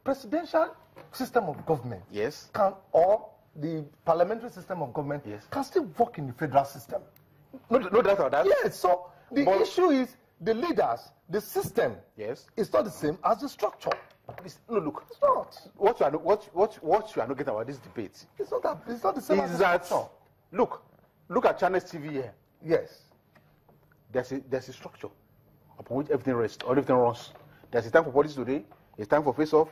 presidential system of government or the parliamentary system of government can still work in the federal system. No doubt about that. Yes, so the issue is the leaders, the system is not the same as the structure. No, look. It's not. What you are not getting about this debate. It's not the same as the structure. Look at Channels TV here. Yes. There's a structure upon which everything rests or everything runs. There's a time for politics today. It's time for face-off.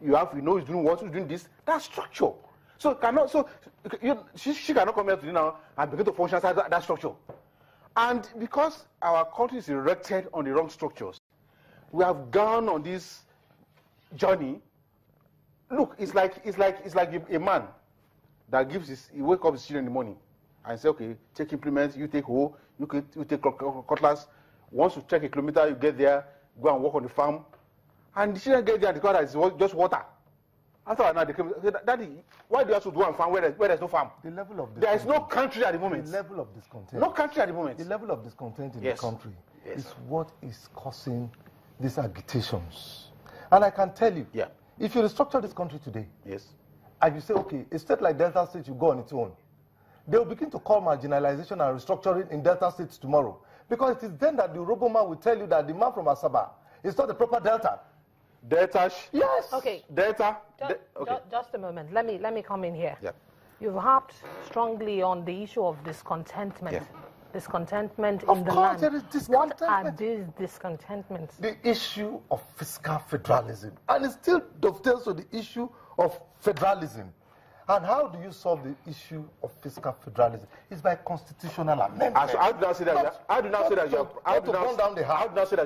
You know he's doing what, who's doing this. That's structure. So she cannot come here today now and begin to function outside that structure. And because our country is erected on the wrong structures, we have gone on this journey. Look, it's like a man that he wakes up his children in the morning and say, okay, take implements, you take hoe, you take cutlass. Once you check a kilometer, you get there, go and work on the farm. And the children get there and discover that it's just water. After that, they came, Daddy, why do you have to go and farm where there's no farm? The level of there is no country at the moment. The level of discontent. No country at the moment. The level of discontent in the country is what is causing these agitations. And I can tell you, if you restructure this country today, and you say, okay, a state like Delta State, you go on its own, they will begin to call marginalization and restructuring in Delta States tomorrow. Because it is then that the roboman will tell you that the man from Asaba is not the proper Delta. Delta? Yes. Okay. Delta? Just a moment. Let me come in here. Yeah. You've harped strongly on the issue of discontentment. Yeah. Discontentment in the land. There is discontentment. What are these discontentments? The issue of fiscal federalism. And it still dovetails to the issue of federalism. And how do you solve the issue of fiscal federalism? It's by constitutional amendment. How do you say that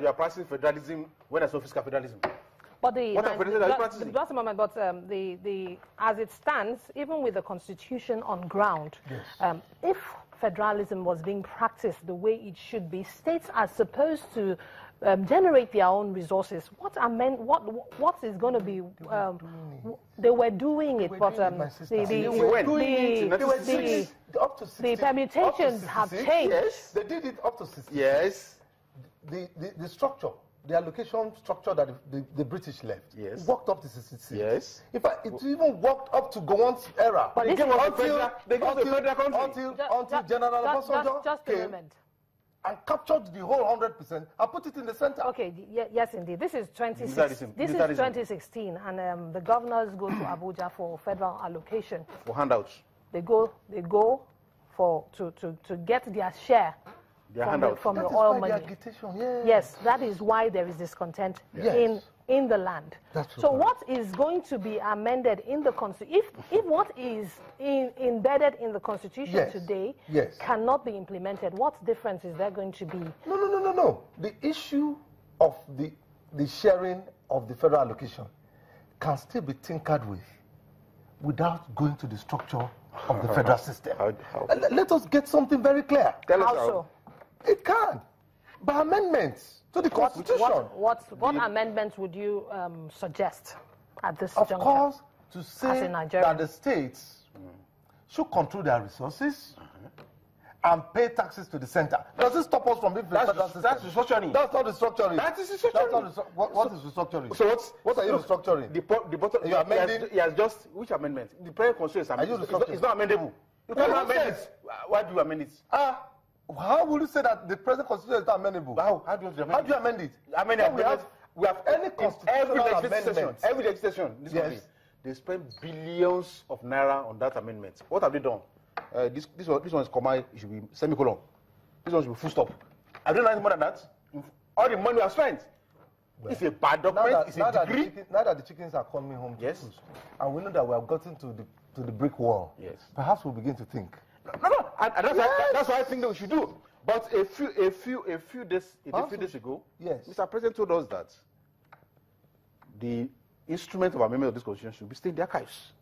you are practicing federalism when there's no fiscal federalism? But just a moment. But as it stands, even with the constitution on ground, if federalism was being practiced the way it should be, states are supposed to generate their own resources. What is going to be? They were doing it, but the permutations have changed. Yes, they did it up to 60. Yes. The structure, the allocation structure that the British left, worked up to 66. Yes. In fact, it even worked up to Gowon's era. But until General Obasanjo came and captured the whole 100% and put it in the center. Okay, yes, indeed. This is 2016, and the governors go to Abuja for federal allocation. For handouts. They go to get their share from the oil money. Yes, that is why there is discontent in the land. So what is going to be amended in the Constitution, if what is embedded in the Constitution today cannot be implemented, what difference is there going to be? No. The issue of the sharing of the federal allocation can still be tinkered with without going to the structure of the federal system. Let us get something very clear. How so? It can. By amendments to the Constitution. What amendments would you suggest at this juncture? Of course, to say that the states should control their resources and pay taxes to the center. Does this stop us from being the federal system? That's restructuring. That's not restructuring. That is restructuring. What is restructuring? So what are you restructuring? The bottom. You are amending. He has just which amendment? The present constitution is it's not amendable. You cannot amend it. Why do you amend it? How will you say that the present constitution is not amendable? How do you amend it? We have any constitutional amendment. Every legislation. They spend billions of naira on that amendment. What have they done? This one is comma. It should be semicolon. This one should be full stop. I don't know any more than that. All the money we have spent. Well, it's a bad document. It's a degree. Now that the chickens are coming home, and we know that we have gotten to the brick wall. Perhaps we'll begin to think. No. That's what I think that we should do. But a few days ago, Mr. President told us that the instrument of amendment of this constitution should be staying in the archives.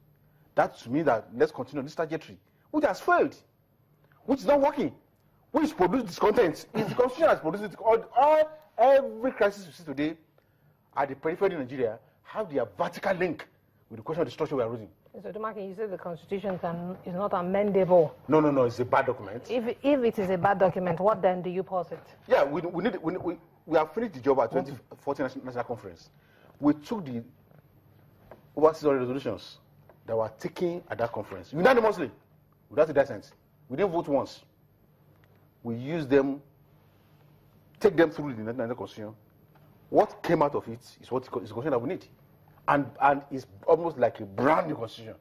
That to me that let's continue this trajectory, which has failed, which is not working, which produces discontent. It's the constitution has produced it. Every crisis we see today at the periphery in Nigeria have their vertical link with the question of the structure we are using. Mr. Dumaki, you said the constitution is not amendable. No, it's a bad document. If it is a bad document, what then do you posit? Yeah, we have finished the job at 2014 National Conference. We took the over 600 resolutions that were taken at that conference, unanimously, without a dissent. We didn't vote once. We used them, take them through the 1990 Constitution. What came out of it is what is the Constitution that we need. And it's almost like a brand new Constitution.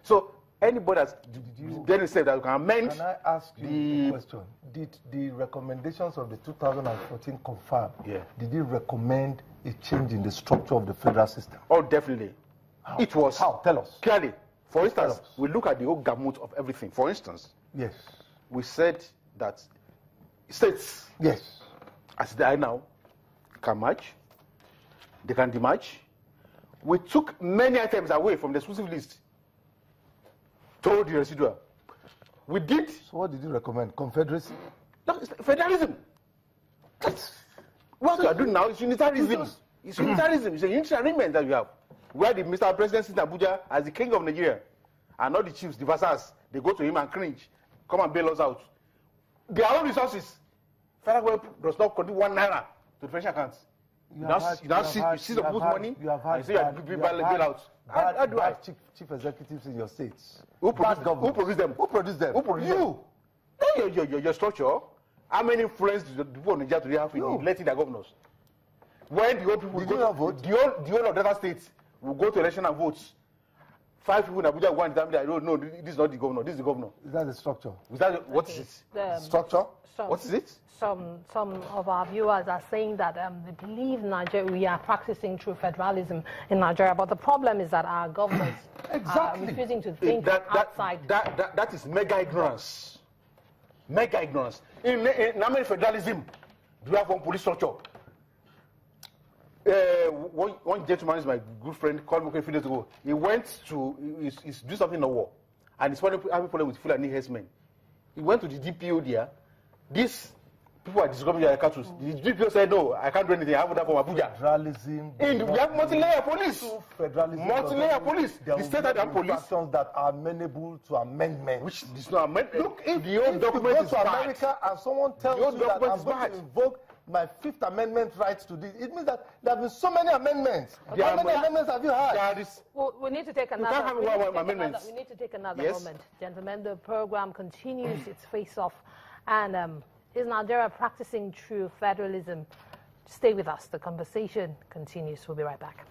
So anybody that's getting said that we can amend. Can I ask you a question? Did the recommendations of the 2014 confirm? Yeah. Did it recommend a change in the structure of the federal system? Oh, definitely. How? It was. How? Tell us. Clearly. For instance, we look at the whole gamut of everything. For instance, yes, we said that states, yes, as they are now, can march, they can demarch. We took many items away from the exclusive list to the residual. We did. So what did you recommend? Confederacy? No, it's federalism. What we are doing now is unitarism. It's unitarism. It's a unitary arrangement that we have. Where the Mr. President sits in Abuja as the king of Nigeria, and not the chiefs, the vassals, they go to him and cringe, come and bail us out. Their own resources. Federal government does not contribute 1 naira to the financial accounts. You see the good money, and say you have to bail out. How do I? Chief executives in your states. Who produce them? Who produce them? Who produce you. Them? Your structure. How many influence do the people in Nigeria today have in electing their governors? When the old people vote? The whole of Delta states will go to election and vote. 5 people in Abuja go and tell me that no, this is not the governor, this is the governor. Is that the structure? What is it? Structure? What is it? Some of our viewers are saying that they believe we are practicing true federalism in Nigeria, but the problem is that our governors are refusing to think outside. That is mega ignorance. Mega ignorance. In American federalism, do you have one police structure? One gentleman is my good friend, called me a few days ago. He went to he's do something in the war, and he's having a problem with Fulani herdsmen. He went to the DPO there. These people are describing their cattle. The DPO said, no, I can't do anything. I have that from Abuja. Federalism. And we have multi-layer police. Federalism. Multi-layer police. The state had police that are amenable to amendment. Which is not amendment. Look, if the old document document is to bad, America and someone tells you that I'm going to invoke my 5th Amendment rights to this, it means that there have been so many amendments. How many amendments have you had? We need to take another. We need to take another moment, gentlemen. The program continues its face-off, and is Nigeria practicing true federalism? Stay with us. The conversation continues. We'll be right back.